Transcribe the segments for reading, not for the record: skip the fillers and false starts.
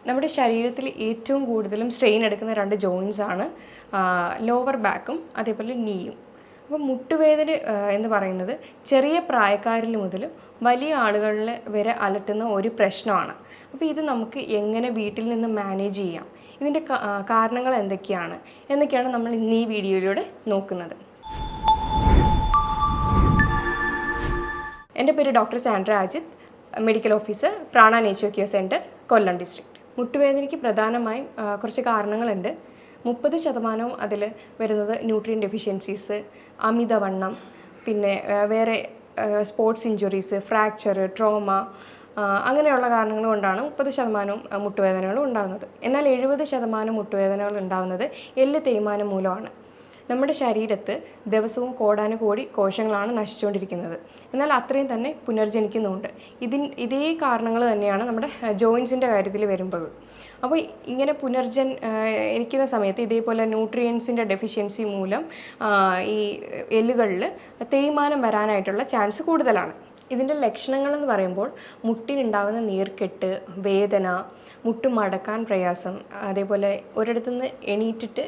നമ്മുടെ ശരീരത്തിൽ ഏറ്റവും കൂടുതലും സ്ട്രെയിൻ എടുക്കുന്ന രണ്ട് ജോയിൻസ് ആണ് ലോവർ ബാക്കും അതേപോലെ നീയും. അപ്പോൾ മുട്ടുവേദന എന്ന് പറയുന്നത് ചെറിയ പ്രായക്കാരിൽ മുതൽ വലിയ ആളുകളിൽ വരെ അലട്ടുന്ന ഒരു പ്രശ്നമാണ്. അപ്പോൾ ഇത് നമുക്ക് എങ്ങനെ വീട്ടിൽ നിന്ന് മാനേജ് ചെയ്യാം, ഇതിൻ്റെ കാരണങ്ങൾ എന്നൊക്കെയാണ് നമ്മൾ ഇന്ന് ഈ വീഡിയോയിലൂടെ നോക്കുന്നത്. എൻ്റെ പേര് doctor Sandra Ajith, medical officer Prana nature care centre, Kollam district. മുട്ടുവേദനയ്ക്ക് പ്രധാനമായും കുറച്ച് കാരണങ്ങളുണ്ട്. 30% അതിൽ വരുന്നത് ന്യൂട്രിയൻ ഡെഫിഷ്യൻസീസ്, അമിതവണ്ണം, പിന്നെ വേറെ സ്പോർട്സ് ഇഞ്ചുറീസ്, ഫ്രാക്ചർ, ട്രോമ, അങ്ങനെയുള്ള കാരണങ്ങൾ കൊണ്ടാണ് 30% മുട്ടുവേദനകൾ ഉണ്ടാകുന്നത്. എന്നാൽ 70% മുട്ടുവേദനകൾ ഉണ്ടാകുന്നത് എല്ല് തേയ്മാനം മൂലമാണ്. നമ്മുടെ ശരീരത്ത് ദിവസവും കോടാനുകോടി കോശങ്ങളാണ് നശിച്ചുകൊണ്ടിരിക്കുന്നത്. എന്നാൽ അത്രയും തന്നെ പുനർജനിക്കുന്നുമുണ്ട്. ഇതേ കാരണങ്ങൾ തന്നെയാണ് നമ്മുടെ ജോയിൻസിൻ്റെ കാര്യത്തിൽ വരുമ്പോഴും. അപ്പോൾ ഇങ്ങനെ എനിക്കുന്ന സമയത്ത് ഇതേപോലെ ന്യൂട്രിയൻസിൻ്റെ ഡെഫിഷ്യൻസി മൂലം ഈ എല്ലുകളിൽ തേയ്മാനം വരാനായിട്ടുള്ള ചാൻസ് കൂടുതലാണ്. ഇതിൻ്റെ ലക്ഷണങ്ങളെന്ന് പറയുമ്പോൾ മുട്ടിനുണ്ടാകുന്ന നീർക്കെട്ട്, വേദന, മുട്ട് മടക്കാൻ പ്രയാസം, അതേപോലെ ഒരിടത്തുനിന്ന് എണീറ്റിട്ട്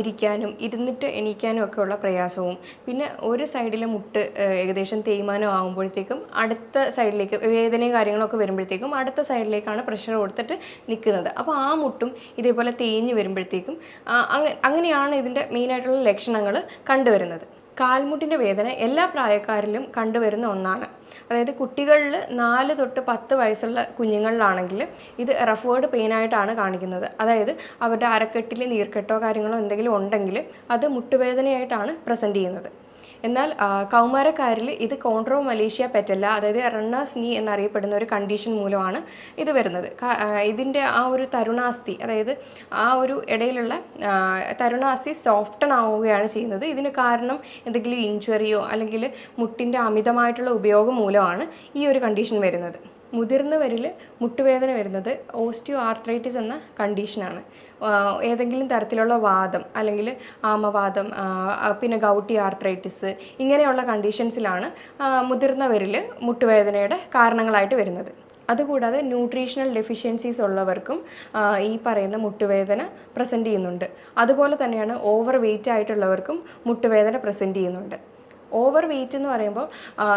ഇരിക്കാനും ഇരുന്നിട്ട് എണീക്കാനും ഒക്കെ ഉള്ള പ്രയാസവും, പിന്നെ ഒരു സൈഡിലെ മുട്ട് ഏകദേശം തേയ്മാനം ആകുമ്പോഴത്തേക്കും അടുത്ത സൈഡിലേക്ക് വേദനയും കാര്യങ്ങളൊക്കെ വരുമ്പോഴത്തേക്കും അടുത്ത സൈഡിലേക്കാണ് പ്രഷർ കൊടുത്തിട്ട് നിൽക്കുന്നത്. അപ്പോൾ ആ മുട്ടും ഇതേപോലെ തേഞ്ഞ് വരുമ്പോഴത്തേക്കും അങ്ങനെയാണ് ഇതിൻ്റെ മെയിനായിട്ടുള്ള ലക്ഷണങ്ങൾ കണ്ടുവരുന്നത്. കാൽമുട്ടിൻ്റെ വേദന എല്ലാ പ്രായക്കാരിലും കണ്ടുവരുന്ന ഒന്നാണ്. അതായത് കുട്ടികളിൽ 4 തൊട്ട് 10 വയസ്സുള്ള കുഞ്ഞുങ്ങളിലാണെങ്കിൽ ഇത് റെഫേർഡ് പെയിനായിട്ടാണ് കാണിക്കുന്നത്. അതായത് അവരുടെ അരക്കെട്ടിൽ നീർക്കെട്ടോ കാര്യങ്ങളോ എന്തെങ്കിലും ഉണ്ടെങ്കിൽ അത് മുട്ടുവേദനയായിട്ടാണ് പ്രസൻറ്റ് ചെയ്യുന്നത്. എന്നാൽ കൗമാരക്കാരിൽ ഇത് കോൺട്രോമലേഷ്യ പെറ്റല്ല, അതായത് റണ്ണേഴ്സ് നീ എന്നറിയപ്പെടുന്ന ഒരു കണ്ടീഷൻ മൂലമാണ് ഇത് വരുന്നത്. ഇതിൻ്റെ ആ ഒരു തരുണാസ്ഥി, അതായത് ആ ഒരു ഇടയിലുള്ള തരുണാസ്ഥി സോഫ്റ്റൺ ആവുകയാണ് ചെയ്യുന്നത്. ഇതിന് കാരണം എന്തെങ്കിലും ഇഞ്ചുറിയോ അല്ലെങ്കിൽ മുട്ടിൻ്റെ അമിതമായിട്ടുള്ള ഉപയോഗം മൂലമാണ് ഈ ഒരു കണ്ടീഷൻ വരുന്നത്. മുതിർന്നവരിൽ മുട്ടുവേദന വരുന്നത് ഓസ്റ്റിയോ ആർത്രൈറ്റിസ് എന്ന കണ്ടീഷനാണ്. ഏതെങ്കിലും തരത്തിലുള്ള വാദം അല്ലെങ്കിൽ ആമവാദം, പിന്നെ ഗൗട്ടി ആർത്രൈറ്റിസ്, ഇങ്ങനെയുള്ള കണ്ടീഷൻസിലാണ് മുതിർന്നവരിൽ മുട്ടുവേദനയുടെ കാരണങ്ങളായിട്ട് വരുന്നത്. അതുകൂടാതെ ന്യൂട്രീഷണൽ ഡെഫിഷ്യൻസീസ് ഉള്ളവർക്കും ഈ പറയുന്ന മുട്ടുവേദന പ്രസൻറ്റ് ചെയ്യുന്നുണ്ട്. അതുപോലെ തന്നെയാണ് ഓവർ വെയ്റ്റ് ആയിട്ടുള്ളവർക്കും മുട്ടുവേദന പ്രസൻറ്റ് ചെയ്യുന്നുണ്ട്. ഓവർ വെയ്റ്റ് എന്ന് പറയുമ്പോൾ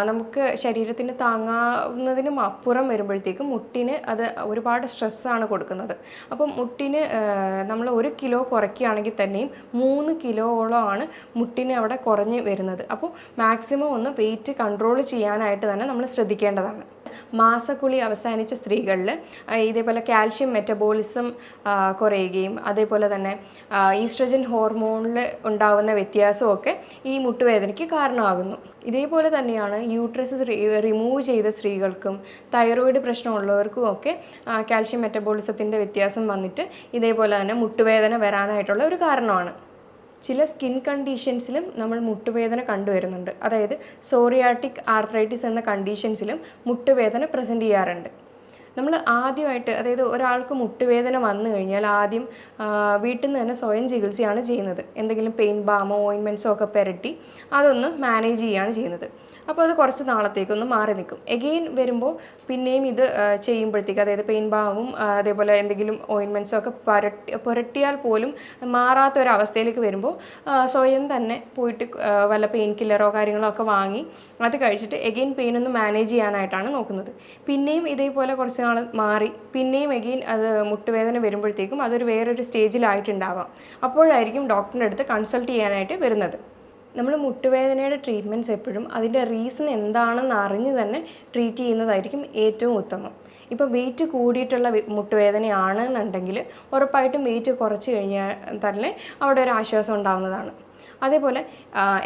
നമുക്ക് ശരീരത്തിന് താങ്ങാവുന്നതിനും അപ്പുറം വരുമ്പോഴത്തേക്കും മുട്ടിന് അത് ഒരുപാട് സ്ട്രെസ്സാണ് കൊടുക്കുന്നത്. അപ്പം മുട്ടിന് നമ്മൾ 1 കിലോ കുറയ്ക്കുകയാണെങ്കിൽ തന്നെയും 3 കിലോയോളമാണ് മുട്ടിന് അവിടെ കുറഞ്ഞ് വരുന്നത്. അപ്പോൾ മാക്സിമം ഒന്ന് വെയ്റ്റ് കൺട്രോൾ ചെയ്യാനായിട്ട് തന്നെ നമ്മൾ ശ്രദ്ധിക്കേണ്ടതാണ്. മാസക്കുളി അവസാനിച്ച സ്ത്രീകളിൽ ഇതേപോലെ കാൽഷ്യം മെറ്റബോളിസം കുറയുകയും അതേപോലെ തന്നെ ഈസ്ട്രജൻ ഹോർമോണിൽ ഉണ്ടാകുന്ന വ്യത്യാസമൊക്കെ ഈ മുട്ടുവേദനയ്ക്ക് കാരണമാകുന്നു. ഇതേപോലെ തന്നെയാണ് യൂട്രസ് റിമൂവ് ചെയ്ത സ്ത്രീകൾക്കും തൈറോയിഡ് പ്രശ്നമുള്ളവർക്കും ഒക്കെ കാൽഷ്യം മെറ്റബോളിസത്തിൻ്റെ വ്യത്യാസം വന്നിട്ട് ഇതേപോലെ തന്നെ മുട്ടുവേദന വരാനായിട്ടുള്ള ഒരു കാരണമാണ്. ചില സ്കിൻ കണ്ടീഷൻസിലും നമ്മൾ മുട്ടുവേദന കണ്ടുവരുന്നുണ്ട്. അതായത് സോറിയാറ്റിക് ആർത്രൈറ്റിസ് എന്ന കണ്ടീഷൻസിലും മുട്ടുവേദന പ്രസൻറ്റ് ചെയ്യാറുണ്ട്. നമ്മൾ ആദ്യമായിട്ട്, അതായത് ഒരാൾക്ക് മുട്ടുവേദന വന്നു കഴിഞ്ഞാൽ ആദ്യം വീട്ടിൽ നിന്ന് തന്നെ സ്വയം ചികിത്സയാണ് ചെയ്യുന്നത്. എന്തെങ്കിലും പെയിൻ ബാമോ ഓയിൻമെൻറ്റ്സോ ഒക്കെ പുരട്ടി അതൊന്ന് മാനേജ് ചെയ്യുകയാണ് ചെയ്യുന്നത്. അപ്പോൾ അത് കുറച്ച് നാളത്തേക്കൊന്ന് മാറി നിൽക്കും. എഗെയിൻ വരുമ്പോൾ പിന്നെയും ഇത് ചെയ്യുമ്പോഴത്തേക്ക്, അതായത് പെയിൻ ബാമും അതേപോലെ എന്തെങ്കിലും ഓയിൻമെൻറ്റ്സോ ഒക്കെ പുരട്ടിയാൽ പോലും മാറാത്തൊരവസ്ഥയിലേക്ക് വരുമ്പോൾ സ്വയം തന്നെ പോയിട്ട് വല്ല പെയിൻ കില്ലറോ കാര്യങ്ങളോ ഒക്കെ വാങ്ങി അത് കഴിച്ചിട്ട് എഗെയിൻ പെയിൻ ഒന്ന് മാനേജ് ചെയ്യാനായിട്ടാണ് നോക്കുന്നത്. പിന്നെയും ഇതേപോലെ കുറച്ച് നാൾ മാറി പിന്നെയും എഗെയിൻ അത് മുട്ടുവേദന വരുമ്പോഴത്തേക്കും അതൊരു വേറൊരു സ്റ്റേജിലായിട്ടുണ്ടാവാം. അപ്പോഴായിരിക്കും ഡോക്ടറിൻ്റെ അടുത്ത് കൺസൾട്ട് ചെയ്യാനായിട്ട് വരുന്നത്. നമ്മൾ മുട്ടുവേദനയുടെ ട്രീറ്റ്മെൻറ്റ്സ് എപ്പോഴും അതിൻ്റെ റീസൺ എന്താണെന്ന് അറിഞ്ഞ് തന്നെ ട്രീറ്റ് ചെയ്യുന്നതായിരിക്കും ഏറ്റവും ഉത്തമം. ഇപ്പോൾ വെയിറ്റ് കൂടിയിട്ടുള്ള മുട്ടുവേദനയാണെന്നുണ്ടെങ്കിൽ ഉറപ്പായിട്ടും വെയിറ്റ് കുറച്ച് കഴിഞ്ഞാൽ തന്നെ അവിടെ ഒരു ആശ്വാസം ഉണ്ടാകുന്നതാണ്. അതേപോലെ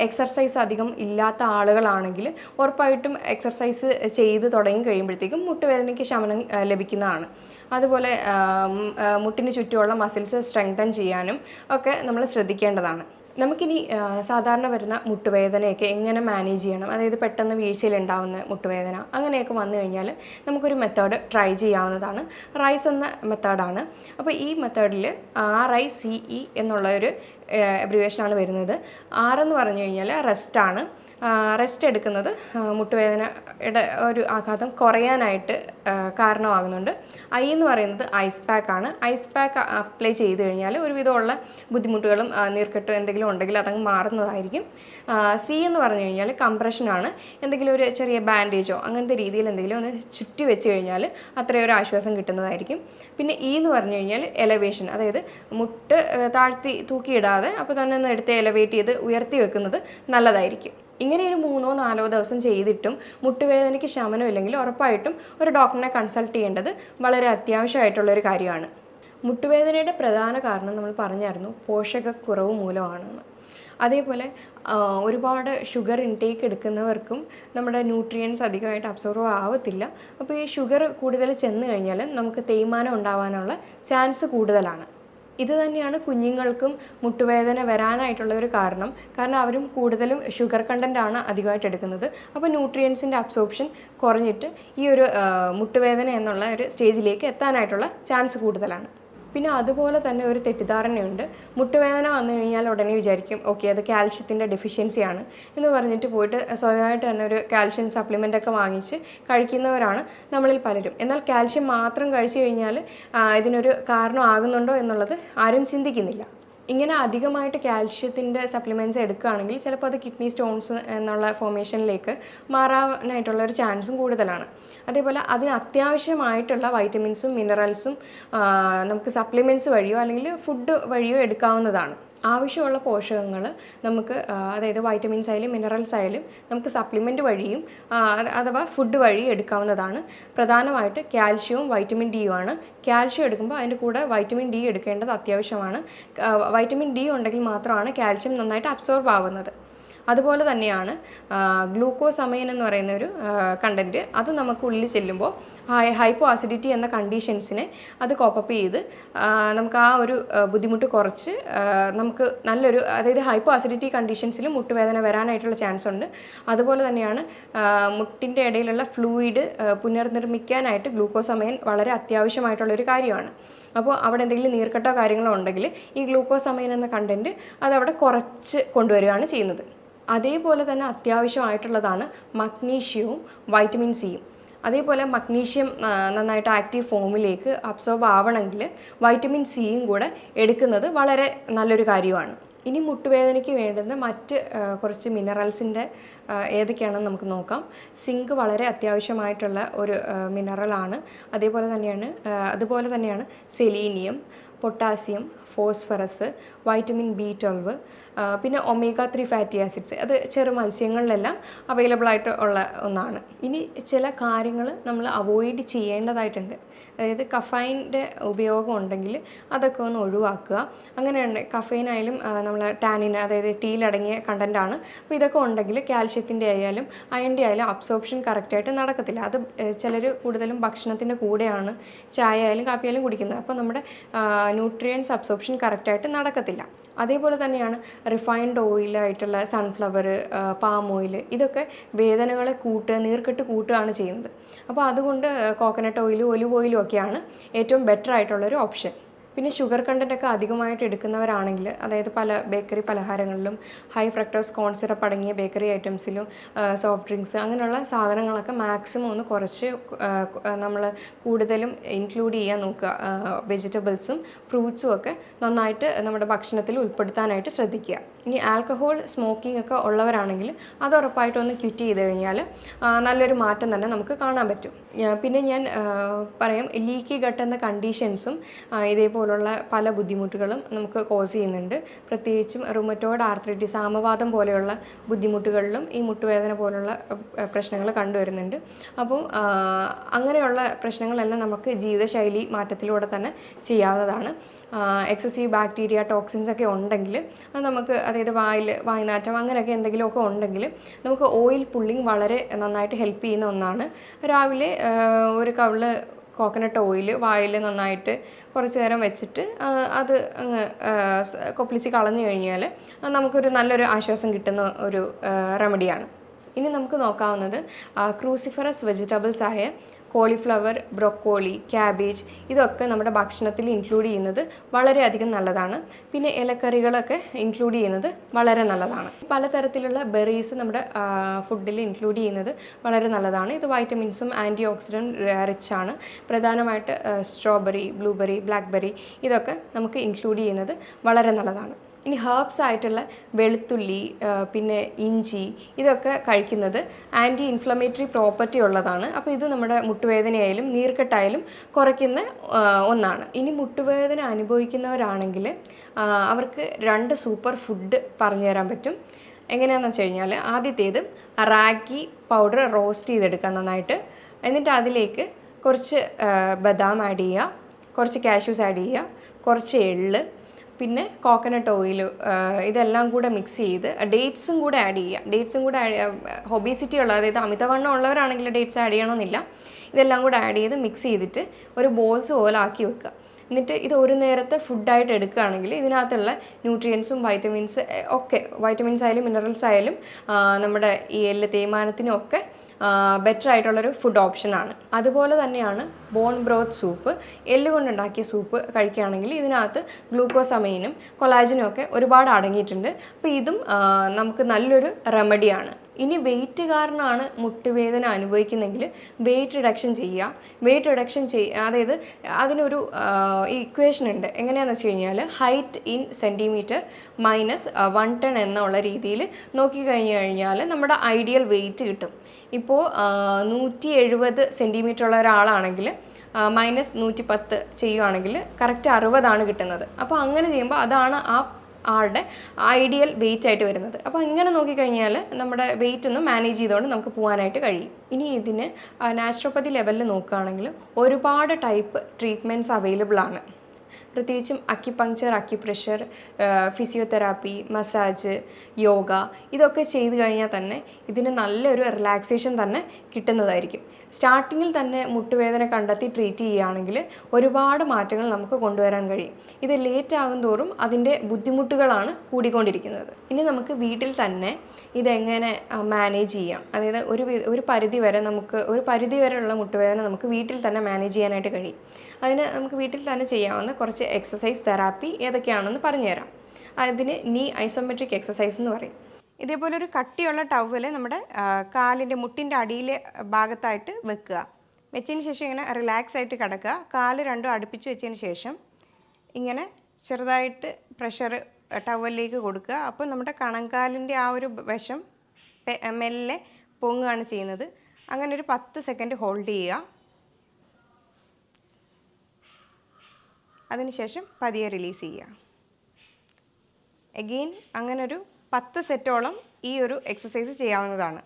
എക്സർസൈസ് അധികം ഇല്ലാത്ത ആളുകളാണെങ്കിൽ ഉറപ്പായിട്ടും എക്സർസൈസ് ചെയ്ത് തുടങ്ങി കഴിയുമ്പോഴത്തേക്കും മുട്ടുവേദനയ്ക്ക് ശമനം ലഭിക്കുന്നതാണ്. അതുപോലെ മുട്ടിന് ചുറ്റുമുള്ള മസിൽസ് സ്ട്രെങ്തൻ ചെയ്യാനും ഒക്കെ നമ്മൾ ശ്രദ്ധിക്കേണ്ടതാണ്. നമുക്കിനി സാധാരണ വരുന്ന മുട്ടുവേദനയൊക്കെ എങ്ങനെ മാനേജ് ചെയ്യണം, അതായത് പെട്ടെന്ന് വീഴ്ചയിലുണ്ടാവുന്ന മുട്ടുവേദന അങ്ങനെയൊക്കെ വന്നു കഴിഞ്ഞാൽ നമുക്കൊരു മെത്തേഡ് ട്രൈ ചെയ്യാവുന്നതാണ്. റൈസ് എന്ന മെത്തേഡാണ്. അപ്പോൾ ഈ മെത്തേഡിൽ RICE എന്നുള്ള ഒരു അബ്രിവേഷനാണ് വരുന്നത്. R എന്ന് പറഞ്ഞു കഴിഞ്ഞാൽ റെസ്റ്റാണ്, റെസ്റ്റ് എടുക്കുന്നത് മുട്ടുവേദനയുടെ ഒരു ആഘാതം കുറയാനായിട്ട് കാരണമാകുന്നുണ്ട്. ഐ എന്ന് പറയുന്നത് ഐസ് പാക്കാണ്. ഐസ് പാക്ക് അപ്ലൈ ചെയ്ത് കഴിഞ്ഞാൽ ഒരുവിധമുള്ള ബുദ്ധിമുട്ടുകളും നീർക്കെട്ട് എന്തെങ്കിലും ഉണ്ടെങ്കിൽ അതങ്ങ് മാറുന്നതായിരിക്കും. സി എന്ന് പറഞ്ഞു കഴിഞ്ഞാൽ കംപ്രഷനാണ്. എന്തെങ്കിലും ഒരു ചെറിയ ബാൻഡേജോ അങ്ങനത്തെ രീതിയിൽ എന്തെങ്കിലും ഒന്ന് ചുറ്റി വെച്ച് കഴിഞ്ഞാൽ അത്രയൊരു ആശ്വാസം കിട്ടുന്നതായിരിക്കും. പിന്നെ ഇ എന്ന് പറഞ്ഞു കഴിഞ്ഞാൽ എലവേഷൻ, അതായത് മുട്ട് താഴ്ത്തി തൂക്കിയിടാതെ അപ്പോൾ തന്നെ ഒന്ന് എടുത്ത് എലവേറ്റ് ചെയ്ത് ഉയർത്തി വെക്കുന്നത് നല്ലതായിരിക്കും. ഇങ്ങനെ ഒരു 3-4 ദിവസം ചെയ്തിട്ടും മുട്ടുവേദനയ്ക്ക് ശമനമില്ലെങ്കിൽ ഉറപ്പായിട്ടും ഒരു ഡോക്ടറിനെ കൺസൾട്ട് ചെയ്യേണ്ടത് വളരെ അത്യാവശ്യമായിട്ടുള്ളൊരു കാര്യമാണ്. മുട്ടുവേദനയുടെ പ്രധാന കാരണം നമ്മൾ പറഞ്ഞായിരുന്നു പോഷകക്കുറവ് മൂലമാണെന്ന്. അതേപോലെ ഒരുപാട് ഷുഗർ ഇൻടേക്ക് എടുക്കുന്നവർക്കും നമ്മുടെ ന്യൂട്രിയൻസ് അധികമായിട്ട് അബ്സോർവ് ആവത്തില്ല. അപ്പോൾ ഈ ഷുഗർ കൂടുതൽ ചെന്ന് കഴിഞ്ഞാൽ നമുക്ക് തേയ്മാനം ഉണ്ടാവാനുള്ള ചാൻസ് കൂടുതലാണ്. ഇത് തന്നെയാണ് കുഞ്ഞുങ്ങൾക്കും മുട്ടുവേദന വരാനായിട്ടുള്ള ഒരു കാരണം അവരും കൂടുതലും ഷുഗർ കണ്ടൻ്റാണ് അധികമായിട്ട് എടുക്കുന്നത്. അപ്പോൾ ന്യൂട്രിയൻസിൻ്റെ അബ്സോർപ്ഷൻ കുറഞ്ഞിട്ട് ഈ ഒരു മുട്ടുവേദന എന്നുള്ള ഒരു സ്റ്റേജിലേക്ക് എത്താനായിട്ടുള്ള ചാൻസ് കൂടുതലാണ്. പിന്നെ അതുപോലെ തന്നെ ഒരു തെറ്റിദ്ധാരണയുണ്ട്, മുട്ടുവേദന വന്നു കഴിഞ്ഞാൽ ഉടനെ വിചാരിക്കും ഓക്കെ അത് കാൽഷ്യത്തിൻ്റെ ഡെഫിഷ്യൻസിയാണ് എന്ന് പറഞ്ഞിട്ട് പോയിട്ട് സ്വയമായിട്ട് തന്നെ ഒരു കാൽഷ്യം സപ്ലിമെൻ്റൊക്കെ വാങ്ങിച്ച് കഴിക്കുന്നവരാണ് നമ്മളിൽ പലരും. എന്നാൽ കാൽഷ്യം മാത്രം കഴിച്ചു കഴിഞ്ഞാൽ ഇതിനൊരു കാരണമാകുന്നുണ്ടോ എന്നുള്ളത് ആരും ചിന്തിക്കുന്നില്ല. ഇങ്ങനെ അധികമായിട്ട് കാൽഷ്യത്തിൻ്റെ സപ്ലിമെൻറ്റ്സ് എടുക്കുകയാണെങ്കിൽ ചിലപ്പോൾ അത് കിഡ്നി സ്റ്റോൺസ് എന്നുള്ള ഫോർമേഷനിലേക്ക് മാറാനായിട്ടുള്ള ഒരു ചാൻസും കൂടുതലാണ്. അതേപോലെ അതിന് അത്യാവശ്യമായിട്ടുള്ള വൈറ്റമിൻസും മിനറൽസും നമുക്ക് സപ്ലിമെൻറ്റ്സ് വഴിയോ അല്ലെങ്കിൽ ഫുഡ് വഴിയോ എടുക്കാവുന്നതാണ്. ആവശ്യമുള്ള പോഷകങ്ങൾ നമുക്ക് അതായത് വൈറ്റമിൻസ് ആയാലും മിനറൽസ് ആയാലും നമുക്ക് സപ്ലിമെൻറ്റ് വഴിയും അഥവാ ഫുഡ് വഴി എടുക്കാവുന്നതാണ്. പ്രധാനമായിട്ട് കാൽഷ്യവും വൈറ്റമിൻ ഡിയുമാണ്. കാൽഷ്യം എടുക്കുമ്പോൾ അതിൻ്റെ കൂടെ വൈറ്റമിൻ ഡി എടുക്കേണ്ടത് അത്യാവശ്യമാണ്. വൈറ്റമിൻ ഡി ഉണ്ടെങ്കിൽ മാത്രമാണ് കാൽഷ്യം നന്നായിട്ട് അബ്സോർബ് ആവുന്നത്. അതുപോലെ തന്നെയാണ് ഗ്ലൂക്കോസമൈൻ എന്ന് പറയുന്ന ഒരു കണ്ടൻറ്റ്, അത് നമുക്ക് ഉള്ളിൽ ചെല്ലുമ്പോൾ ഹൈപ്പോ അസിഡിറ്റി എന്ന കണ്ടീഷൻസിനെ അത് കോപ്പപ്പ് ചെയ്ത് നമുക്ക് ആ ഒരു ബുദ്ധിമുട്ട് കുറച്ച് നമുക്ക് നല്ലൊരു, അതായത് ഹൈപ്പോ അസിഡിറ്റി കണ്ടീഷൻസിൽ മുട്ടുവേദന വരാനായിട്ടുള്ള ചാൻസ് ഉണ്ട്. അതുപോലെ തന്നെയാണ് മുട്ടിൻ്റെ ഇടയിലുള്ള ഫ്ലൂയിഡ് പുനർനിർമ്മിക്കാനായിട്ട് ഗ്ലൂക്കോസമൈൻ വളരെ അത്യാവശ്യമായിട്ടുള്ളൊരു കാര്യമാണ്. അപ്പോൾ അവിടെ എന്തെങ്കിലും നീർക്കെട്ടോ കാര്യങ്ങളോ ഉണ്ടെങ്കിൽ ഈ ഗ്ലൂക്കോസമൈൻ എന്ന കണ്ടൻറ്റ് അതവിടെ കുറച്ച് കൊണ്ടുവരികയാണ് ചെയ്യുന്നത്. അതേപോലെ തന്നെ അത്യാവശ്യമായിട്ടുള്ളതാണ് മഗ്നീഷ്യവും വൈറ്റമിൻ സിയും. അതേപോലെ മഗ്നീഷ്യം നന്നായിട്ട് ആക്റ്റീവ് ഫോമിലേക്ക് അബ്സോർബ് ആവണമെങ്കിൽ വൈറ്റമിൻ സിയും കൂടെ എടുക്കുന്നത് വളരെ നല്ലൊരു കാര്യമാണ്. ഇനി മുട്ടുവേദനയ്ക്ക് വേണ്ടുന്ന മറ്റ് കുറച്ച് മിനറൽസിൻ്റെ ഏതൊക്കെയാണെന്ന് നമുക്ക് നോക്കാം. സിങ്ക് വളരെ അത്യാവശ്യമായിട്ടുള്ള ഒരു മിനറലാണ്. അതുപോലെ തന്നെയാണ് selenium, potassium, phosphorus, vitamin B12, പിന്നെ ഒമേഗ 3 ഫാറ്റി ആസിഡ്സ്. അത് ചെറു മത്സ്യങ്ങളിലെല്ലാം അവൈലബിൾ ആയിട്ട് ഉള്ള ഒന്നാണ്. ഇനി ചില കാര്യങ്ങൾ നമ്മൾ അവോയ്ഡ് ചെയ്യേണ്ടതായിട്ടുണ്ട്. അതായത് കഫൈൻ്റെ ഉപയോഗം ഉണ്ടെങ്കിൽ അതൊക്കെ ഒന്ന് ഒഴിവാക്കുക. അങ്ങനെയുണ്ട് കഫൈനായാലും നമ്മൾ ടാനിൻ, അതായത് ടീയിലടങ്ങിയ കണ്ടൻ്റാണ്. അപ്പോൾ ഇതൊക്കെ ഉണ്ടെങ്കിൽ കാൽഷ്യത്തിൻ്റെ ആയാലും അയണിൻ്റെ ആയാലും അബ്സോർപ്ഷൻ കറക്റ്റായിട്ട് നടക്കത്തില്ല. അത് ചിലർ കൂടുതലും ഭക്ഷണത്തിൻ്റെ കൂടെയാണ് ചായ ആയാലും കാപ്പി ആയാലും കുടിക്കുന്നത്. അപ്പോൾ നമ്മുടെ ന്യൂട്രിയൻസ് അബ്സോർപ്ഷൻ കറക്റ്റായിട്ട് നടക്കത്തില്ല. അതേപോലെ തന്നെയാണ് റിഫൈൻഡ് ഓയിലായിട്ടുള്ള സൺഫ്ലവർ, പാം ഓയിൽ, ഇതൊക്കെ വേദനകളെ നീർക്കെട്ട് കൂട്ടുകയാണ് ചെയ്യുന്നത്. അപ്പോൾ അതുകൊണ്ട് കോക്കനട്ട് ഓയിലും ഒലിവ് ഓയിലും ഒക്കെയാണ് ഏറ്റവും ബെറ്റർ ആയിട്ടുള്ളൊരു ഓപ്ഷൻ. പിന്നെ ഷുഗർ കണ്ടൻറ്റൊക്കെ അധികമായിട്ട് എടുക്കുന്നവരാണെങ്കിൽ, അതായത് പല ബേക്കറി പലഹാരങ്ങളിലും ഹൈ ഫ്രക്ടോസ് കോൺ സിറപ്പ് അടങ്ങിയ ബേക്കറി ഐറ്റംസിലും സോഫ്റ്റ് ഡ്രിങ്ക്സ് അങ്ങനെയുള്ള സാധനങ്ങളൊക്കെ മാക്സിമം ഒന്ന് കുറച്ച് നമ്മൾ കൂടുതലും ഇൻക്ലൂഡ് ചെയ്യാൻ നോക്കുക. വെജിറ്റബിൾസും ഫ്രൂട്ട്സും ഒക്കെ നന്നായിട്ട് നമ്മുടെ ഭക്ഷണത്തിൽ ഉൾപ്പെടുത്താനായിട്ട് ശ്രദ്ധിക്കുക. ഇനി ആൽക്കഹോൾ സ്മോക്കിംഗ് ഒക്കെ ഉള്ളവരാണെങ്കിൽ അത് ഉറപ്പായിട്ടൊന്ന് ക്വിറ്റ് ചെയ്ത് കഴിഞ്ഞാൽ നല്ലൊരു മാറ്റം തന്നെ നമുക്ക് കാണാൻ പറ്റും. പിന്നെ ഞാൻ പറയാം, ലീക്കി ഗട്ട് എന്ന കണ്ടീഷൻസും ഇതേപോലുള്ള പല ബുദ്ധിമുട്ടുകളും നമുക്ക് കോസ് ചെയ്യുന്നുണ്ട്. പ്രത്യേകിച്ചും റുമറ്റോയ്ഡ് ആർത്രൈറ്റിസ്, ആമവാദം പോലെയുള്ള ബുദ്ധിമുട്ടുകളിലും ഈ മുട്ടുവേദന പോലുള്ള പ്രശ്നങ്ങൾ കണ്ടുവരുന്നുണ്ട്. അപ്പോൾ അങ്ങനെയുള്ള പ്രശ്നങ്ങളെല്ലാം നമുക്ക് ജീവിതശൈലി മാറ്റത്തിലൂടെ തന്നെ ചെയ്യാവുന്നതാണ്. എക്സസീവ് ബാക്ടീരിയ ടോക്സിൻസ് ഒക്കെ ഉണ്ടെങ്കിൽ അത് നമുക്ക്, അതായത് വായ്നാറ്റം അങ്ങനെയൊക്കെ എന്തെങ്കിലുമൊക്കെ ഉണ്ടെങ്കിൽ നമുക്ക് ഓയിൽ പുള്ളിങ് വളരെ നന്നായിട്ട് ഹെൽപ്പ് ചെയ്യുന്ന ഒന്നാണ്. രാവിലെ ഒരു കവിള് കോക്കനട്ട് ഓയിൽ വായിൽ നന്നായിട്ട് കുറച്ച് നേരം വെച്ചിട്ട് അത് അങ്ങ് കൊപ്പിളിച്ച് കളഞ്ഞു കഴിഞ്ഞാൽ നമുക്കൊരു നല്ലൊരു ആശ്വാസം കിട്ടുന്ന ഒരു റെമഡിയാണ്. ഇനി നമുക്ക് നോക്കാവുന്നത് ക്രൂസിഫറസ് വെജിറ്റബിൾസ് ആയ കോളിഫ്ലവർ, ബ്രൊക്കോളി, ക്യാബേജ് ഇതൊക്കെ നമ്മുടെ ഭക്ഷണത്തിൽ ഇൻക്ലൂഡ് ചെയ്യുന്നത് വളരെയധികം നല്ലതാണ്. പിന്നെ ഇലക്കറികളൊക്കെ ഇൻക്ലൂഡ് ചെയ്യുന്നത് വളരെ നല്ലതാണ്. പലതരത്തിലുള്ള ബെറീസ് നമ്മുടെ ഫുഡിൽ ഇൻക്ലൂഡ് ചെയ്യുന്നത് വളരെ നല്ലതാണ്. ഇത് വൈറ്റമിൻസും ആൻറ്റി ഓക്സിഡൻറ്റ് റിച്ച് ആണ്. പ്രധാനമായിട്ട് സ്ട്രോബെറി, ബ്ലൂബെറി, ബ്ലാക്ക്ബെറി ഇതൊക്കെ നമുക്ക് ഇൻക്ലൂഡ് ചെയ്യുന്നത് വളരെ നല്ലതാണ്. ഇനി ഹെർബ്സ് ആയിട്ടുള്ള വെളുത്തുള്ളി, പിന്നെ ഇഞ്ചി ഇതൊക്കെ കഴിക്കുന്നത് ആൻറ്റി ഇൻഫ്ലമേറ്ററി പ്രോപ്പർട്ടി ഉള്ളതാണ്. അപ്പോൾ ഇത് നമ്മുടെ മുട്ടുവേദനയായാലും നീർക്കെട്ടായാലും കുറയ്ക്കുന്ന ഒന്നാണ്. ഇനി മുട്ടുവേദന അനുഭവിക്കുന്നവരാണെങ്കിൽ അവർക്ക് 2 സൂപ്പർ ഫുഡ് പറഞ്ഞു തരാൻ പറ്റും. എങ്ങനെയാണെന്ന് വെച്ച് കഴിഞ്ഞാൽ, ആദ്യത്തേത് റാഗി പൗഡർ റോസ്റ്റ് ചെയ്തെടുക്കുക നന്നായിട്ട്. എന്നിട്ട് അതിലേക്ക് കുറച്ച് ബദാം ആഡ് ചെയ്യുക, കുറച്ച് കാഷ്യൂസ് ആഡ് ചെയ്യുക, കുറച്ച് എള്ള്, പിന്നെ കോക്കനട്ട് ഓയിൽ, ഇതെല്ലാം കൂടെ മിക്സ് ചെയ്ത് ഡേറ്റ്സും കൂടെ ആഡ് ചെയ്യുക. ഡേറ്റ്സും കൂടെ ഒബീസിറ്റി ഉള്ള, അതായത് അമിതവണ്ണം ഉള്ളവരാണെങ്കിൽ ഡേറ്റ്സ് ആഡ് ചെയ്യണമെന്നില്ല. ഇതെല്ലാം കൂടെ ആഡ് ചെയ്ത് മിക്സ് ചെയ്തിട്ട് ഒരു ബോൾസ് പോലെ ആക്കി വെക്കുക. എന്നിട്ട് ഇത് ഒരു നേരത്തെ ഫുഡായിട്ട് എടുക്കുകയാണെങ്കിൽ ഇതിനകത്തുള്ള ന്യൂട്രിയൻസും വൈറ്റമിൻസ് ആയാലും മിനറൽസ് ആയാലും നമ്മുടെ ഈ എല്ല് തേയ്മാനത്തിനും ഒക്കെ ബെറ്റർ ആയിട്ടുള്ളൊരു ഫുഡ് ഓപ്ഷനാണ്. അതുപോലെ തന്നെയാണ് ബോൺ ബ്രോത്ത് സൂപ്പ്. എല്ല് കൊണ്ടുണ്ടാക്കിയ സൂപ്പ് കഴിക്കുകയാണെങ്കിൽ ഇതിനകത്ത് ഗ്ലൂക്കോസമൈനും കൊളാജനും ഒക്കെ ഒരുപാട് അടങ്ങിയിട്ടുണ്ട്. അപ്പോൾ ഇതും നമുക്ക് നല്ലൊരു റെമഡിയാണ്. ഇനി വെയിറ്റ് കാരണമാണ് മുട്ടുവേദന അനുഭവിക്കുന്നെങ്കിൽ വെയിറ്റ് റിഡക്ഷൻ ചെയ്യുക. വെയിറ്റ് റിഡക്ഷൻ അതായത് അതിനൊരു ഇക്വേഷൻ ഉണ്ട്. എങ്ങനെയാണെന്ന് വെച്ച് കഴിഞ്ഞാൽ, height in centimetre minus 1 ton എന്നുള്ള രീതിയിൽ നോക്കിക്കഴിഞ്ഞു കഴിഞ്ഞാൽ നമ്മുടെ ഐഡിയൽ വെയിറ്റ് കിട്ടും. ഇപ്പോൾ 170 സെൻറ്റിമീറ്റർ ഉള്ള ഒരാളാണെങ്കിൽ മൈനസ് 110 ചെയ്യുവാണെങ്കിൽ കറക്റ്റ് 60 കിട്ടുന്നത്. അപ്പോൾ അങ്ങനെ ചെയ്യുമ്പോൾ അതാണ് ആ ആളുടെ ഐഡിയൽ വെയിറ്റ് ആയിട്ട് വരുന്നത്. അപ്പോൾ ഇങ്ങനെ നോക്കിക്കഴിഞ്ഞാൽ നമ്മുടെ വെയിറ്റ് ഒന്ന് മാനേജ് ചെയ്തുകൊണ്ട് നമുക്ക് പോകാനായിട്ട് കഴിയും. ഇനി ഇതിന് നാച്ചുറോപ്പതി ലെവലിൽ നോക്കുകയാണെങ്കിൽ ഒരുപാട് ടൈപ്പ് ട്രീറ്റ്മെൻറ്റ്സ് അവൈലബിൾ ആണ്. പ്രത്യേകിച്ചും acupuncture, acupressure, physiotherapy, massage, yoga ഇതൊക്കെ ചെയ്ത് കഴിഞ്ഞാൽ തന്നെ ഇതിന് നല്ലൊരു റിലാക്സേഷൻ തന്നെ കിട്ടുന്നതായിരിക്കും. സ്റ്റാർട്ടിങ്ങിൽ തന്നെ മുട്ടുവേദന കണ്ടെത്തി ട്രീറ്റ് ചെയ്യുകയാണെങ്കിൽ ഒരുപാട് മാറ്റങ്ങൾ നമുക്ക് കൊണ്ടുവരാൻ കഴിയും. ഇത് ലേറ്റ് ആകും തോറും അതിൻ്റെ ബുദ്ധിമുട്ടുകളാണ് കൂടിക്കൊണ്ടിരിക്കുന്നത്. ഇനി നമുക്ക് വീട്ടിൽ തന്നെ ഇതെങ്ങനെ മാനേജ് ചെയ്യാം, അതായത് ഒരു പരിധി വരെയുള്ള മുട്ടുവേദന നമുക്ക് വീട്ടിൽ തന്നെ മാനേജ് ചെയ്യാനായിട്ട് കഴിയും. അതിന് നമുക്ക് വീട്ടിൽ തന്നെ ചെയ്യാവുന്ന കുറച്ച് എക്സസൈസ് തെറാപ്പി ഏതൊക്കെയാണെന്ന് പറഞ്ഞുതരാം. അതിന് നീ ഐസോമെട്രിക് എക്സസൈസ് എന്ന് പറയും. ഇതേപോലെ ഒരു കട്ടിയുള്ള ടവൽ നമ്മുടെ കാലിൻ്റെ മുട്ടിൻ്റെ അടിയിലെ ഭാഗത്തായിട്ട് വെക്കുക. വെച്ചതിന് ശേഷം ഇങ്ങനെ റിലാക്സ് ആയിട്ട് കിടക്കുക. കാല് രണ്ടും അടുപ്പിച്ച് വെച്ചതിന് ശേഷം ഇങ്ങനെ ചെറുതായിട്ട് പ്രഷർ ടവലിലേക്ക് കൊടുക്കുക. അപ്പോൾ നമ്മുടെ കണങ്കാലിൻ്റെ ആ ഒരു വശം മെല്ലെ പൊങ്ങുകയാണ് ചെയ്യുന്നത്. അങ്ങനെ ഒരു 10 സെക്കൻഡ് ഹോൾഡ് ചെയ്യുക. അതിനുശേഷം പതിയെ റിലീസ് ചെയ്യുക. എഗെയിൻ അങ്ങനെ ഒരു 10 സെറ്റോളം ഈ ഒരു എക്സസൈസ് ചെയ്യാവുന്നതാണ്.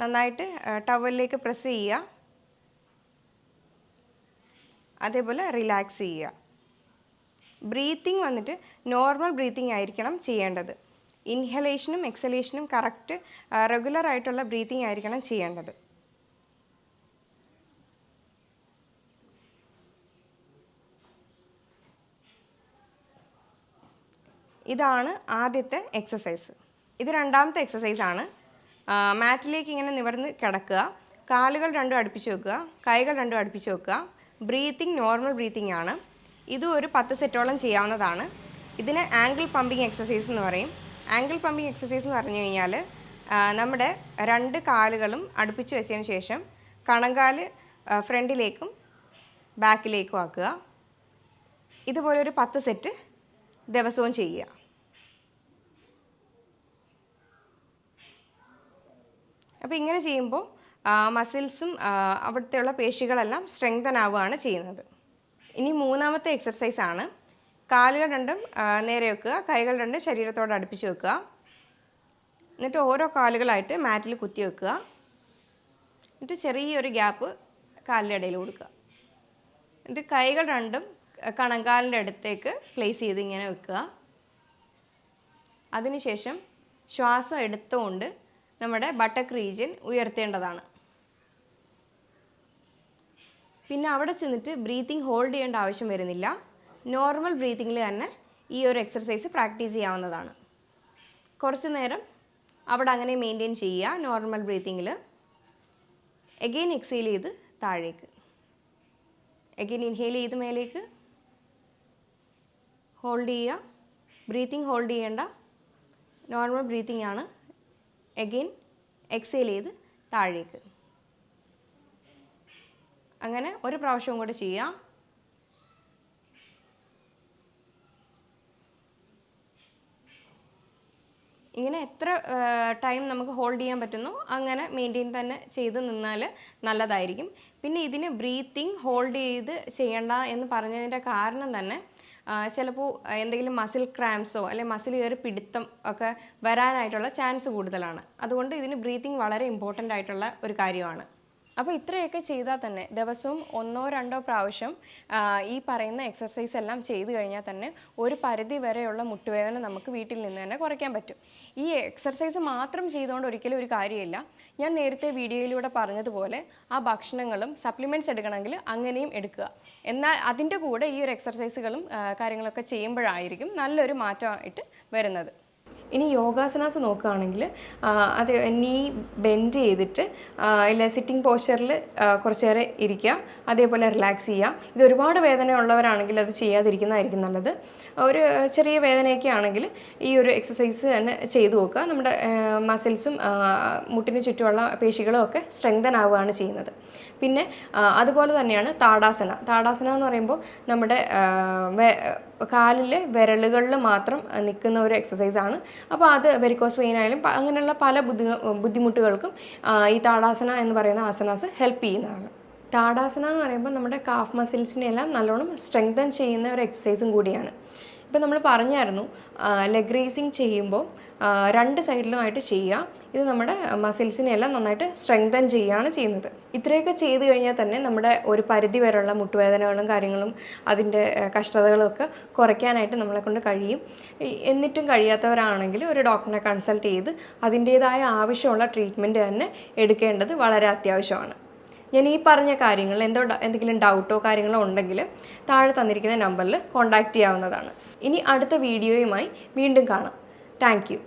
നന്നായിട്ട് ടവലിലേക്ക് പ്രസ് ചെയ്യുക. അതേപോലെ റിലാക്സ് ചെയ്യുക. ബ്രീത്തിങ് വന്നിട്ട് നോർമൽ ബ്രീത്തിങ് ആയിരിക്കണം ചെയ്യേണ്ടത്. ഇൻഹലേഷനും എക്സലേഷനും കറക്റ്റ് റെഗുലർ ആയിട്ടുള്ള ബ്രീത്തിങ് ആയിരിക്കണം ചെയ്യേണ്ടത്. ഇതാണ് ആദ്യത്തെ എക്സസൈസ്. ഇത് രണ്ടാമത്തെ എക്സസൈസാണ്. മാറ്റിലേക്ക് ഇങ്ങനെ നിവർന്ന് കിടക്കുക. കാലുകൾ രണ്ടും അടുപ്പിച്ച് വെക്കുക, കൈകൾ രണ്ടും അടുപ്പിച്ച് വെക്കുക. ബ്രീത്തിങ് നോർമൽ ബ്രീത്തിങ് ആണ്. ഇതും ഒരു 10 സെറ്റോളം ചെയ്യാവുന്നതാണ്. ഇതിന് ആംഗിൾ പമ്പിങ് എക്സസൈസ് എന്ന് പറയും. ആംഗിൾ പമ്പിങ് എക്സസൈസ് എന്ന് പറഞ്ഞു കഴിഞ്ഞാൽ നമ്മുടെ 2 കാലുകളും അടുപ്പിച്ച് വെച്ചതിന് ശേഷം കണങ്കാല് ഫ്രണ്ടിലേക്കും ബാക്കിലേക്കും ആക്കുക. ഇതുപോലെ ഒരു 10 സെറ്റ് ദിവസവും ചെയ്യുക. അപ്പോൾ ഇങ്ങനെ ചെയ്യുമ്പോൾ മസിൽസും അവിടുത്തെയുള്ള പേശികളെല്ലാം സ്ട്രെങ്തൻ ആവുകയാണ് ചെയ്യുന്നത്. ഇനി മൂന്നാമത്തെ എക്സർസൈസാണ്. കാലുകൾ രണ്ടും നേരെ വെക്കുക, കൈകൾ രണ്ടും ശരീരത്തോട് അടുപ്പിച്ച് വെക്കുക. എന്നിട്ട് ഓരോ കാലുകളായിട്ട് മാറ്റിൽ കുത്തി വെക്കുക. എന്നിട്ട് ചെറിയൊരു ഗ്യാപ്പ് കാലിൻ്റെ ഇടയിൽ കൊടുക്കുക. എന്നിട്ട് കൈകൾ രണ്ടും കണങ്കാലിൻ്റെ അടുത്തേക്ക് പ്ലേസ് ചെയ്ത് ഇങ്ങനെ വെക്കുക. അതിനുശേഷം ശ്വാസം എടുത്തുകൊണ്ട് നമ്മുടെ ബട്ടക്ക് റീജിയൻ ഉയർത്തേണ്ടതാണ്. പിന്നെ അവിടെ ചെന്നിട്ട് ബ്രീത്തിങ് ഹോൾഡ് ചെയ്യേണ്ട ആവശ്യം വരുന്നില്ല. നോർമൽ ബ്രീത്തിങ്ങിൽ തന്നെ ഈ ഒരു എക്സർസൈസ് പ്രാക്ടീസ് ചെയ്യാവുന്നതാണ്. കുറച്ച് നേരം അവിടെ അങ്ങനെ മെയിൻറ്റെയിൻ ചെയ്യുക നോർമൽ ബ്രീത്തിങ്ങിൽ. എഗെയിൻ എക്സെയിൽ ചെയ്ത് താഴേക്ക്. അഗെയിൻ ഇൻഹേൽ ചെയ്ത് മേലേക്ക്, ഹോൾഡ് ചെയ്യുക. ബ്രീത്തിങ് ഹോൾഡ് ചെയ്യേണ്ട, നോർമൽ ബ്രീത്തിങ് ആണ്. അഗെയിൻ എക്സേൽ ചെയ്ത് താഴേക്ക്. അങ്ങനെ ഒരു പ്രാവശ്യം കൂടെ ചെയ്യാം. ഇങ്ങനെ എത്ര ടൈം നമുക്ക് ഹോൾഡ് ചെയ്യാൻ പറ്റുന്നു അങ്ങനെ മെയിൻറ്റെയിൻ തന്നെ ചെയ്ത് നിന്നാൽ നല്ലതായിരിക്കും. പിന്നെ ഇതിന് ബ്രീത്തിങ് ഹോൾഡ് ചെയ്ത് ചെയ്യണ്ട എന്ന് പറഞ്ഞതിൻ്റെ കാരണം തന്നെ ചിലപ്പോൾ എന്തെങ്കിലും മസിൽ ക്രാംസോ അല്ലെങ്കിൽ മസിൽ കയറി പിടുത്തം ഒക്കെ വരാനായിട്ടുള്ള ചാൻസ് കൂടുതലാണ്. അതുകൊണ്ട് ഇതിന് ബ്രീത്തിങ് വളരെ ഇമ്പോർട്ടൻ്റ് ആയിട്ടുള്ള ഒരു കാര്യമാണ്. അപ്പോൾ ഇത്രയൊക്കെ ചെയ്താൽ തന്നെ ദിവസവും 1-2 പ്രാവശ്യം ഈ പറയുന്ന എക്സർസൈസ് എല്ലാം ചെയ്തു കഴിഞ്ഞാൽ തന്നെ ഒരു പരിധി വരെയുള്ള മുട്ടുവേദന നമുക്ക് വീട്ടിൽ നിന്ന് തന്നെ കുറയ്ക്കാൻ പറ്റും. ഈ എക്സർസൈസ് മാത്രം ചെയ്തുകൊണ്ട് ഒരിക്കലും ഒരു കാര്യമില്ല. ഞാൻ നേരത്തെ വീഡിയോയിലൂടെ പറഞ്ഞതുപോലെ ആ ഭക്ഷണങ്ങളും സപ്ലിമെൻറ്റ്സ് എടുക്കണമെങ്കിൽ അങ്ങനെയും എടുക്കുക. എന്നാൽ അതിൻ്റെ കൂടെ ഈ ഒരു എക്സർസൈസുകളും കാര്യങ്ങളൊക്കെ ചെയ്യുമ്പോഴായിരിക്കും നല്ലൊരു മാറ്റമായിട്ട് വരുന്നത്. ഇനി യോഗാസനാസ് നോക്കുകയാണെങ്കിൽ അത് നീ ബെൻഡ് ചെയ്തിട്ട് ഇല്ല സിറ്റിംഗ് പോസ്ചറിൽ കുറച്ച് നേരം ഇരിക്കുക, അതേപോലെ റിലാക്സ് ചെയ്യുക. ഇത് ഒരുപാട് വേദന ഉള്ളവരാണെങ്കിൽ അത് ചെയ്യാതിരിക്കുന്നതായിരിക്കും നല്ലത്. ഒരു ചെറിയ വേദനയൊക്കെ ആണെങ്കിൽ ഈ ഒരു എക്സസൈസ് തന്നെ ചെയ്തു നോക്കുക. നമ്മുടെ മസിൽസും മുട്ടിന് ചുറ്റുമുള്ള പേശികളും ഒക്കെ സ്ട്രെങ്തൻ ആവുകയാണ് ചെയ്യുന്നത്. പിന്നെ അതുപോലെ തന്നെയാണ് താടാസന. താടാസന എന്ന് പറയുമ്പോൾ നമ്മുടെ കാലിലെ വിരലുകളിൽ മാത്രം നിൽക്കുന്ന ഒരു എക്സസൈസാണ്. അപ്പോൾ അത് വെരിക്കോസ് വെയിൻ ആയാലും അങ്ങനെയുള്ള പല ബുദ്ധിമുട്ടുകൾക്കും ഈ താടാസന എന്ന് പറയുന്ന ആസനാസ് ഹെൽപ്പ് ചെയ്യുന്നതാണ്. താടാസന എന്ന് പറയുമ്പോൾ നമ്മുടെ കാഫ് മസിൽസിനെല്ലാം നല്ലോണം സ്ട്രെങ്തൻ ചെയ്യുന്ന ഒരു എക്സസൈസും കൂടിയാണ്. ഇപ്പോൾ നമ്മൾ പറഞ്ഞായിരുന്നു ലെഗ് റേസിങ് ചെയ്യുമ്പോൾ 2 സൈഡിലുമായിട്ട് ചെയ്യുക. ഇത് നമ്മുടെ മസിൽസിനെല്ലാം നന്നായിട്ട് സ്ട്രെങ്തൻ ചെയ്യുകയാണ് ചെയ്യുന്നത്. ഇത്രയൊക്കെ ചെയ്ത് കഴിഞ്ഞാൽ തന്നെ നമ്മുടെ ഒരു പരിധി വരെയുള്ള മുട്ടുവേദനകളും കാര്യങ്ങളും അതിൻ്റെ കഷ്ടതകളും ഒക്കെ കുറയ്ക്കാനായിട്ട് നമ്മളെ കൊണ്ട് കഴിയും. എന്നിട്ടും കഴിയാത്തവരാണെങ്കിൽ ഒരു ഡോക്ടറിനെ കൺസൾട്ട് ചെയ്ത് അതിൻ്റേതായ ആവശ്യമുള്ള ട്രീറ്റ്മെൻറ്റ് തന്നെ എടുക്കേണ്ടത് വളരെ അത്യാവശ്യമാണ്. ഞാൻ ഈ പറഞ്ഞ കാര്യങ്ങൾ എന്തെങ്കിലും ഡൗട്ടോ കാര്യങ്ങളോ ഉണ്ടെങ്കിൽ താഴെ തന്നിരിക്കുന്ന നമ്പറിൽ കോൺടാക്റ്റ് ചെയ്യാവുന്നതാണ്. ഇനി അടുത്ത വീഡിയോയുമായി വീണ്ടും കാണാം. Thank you.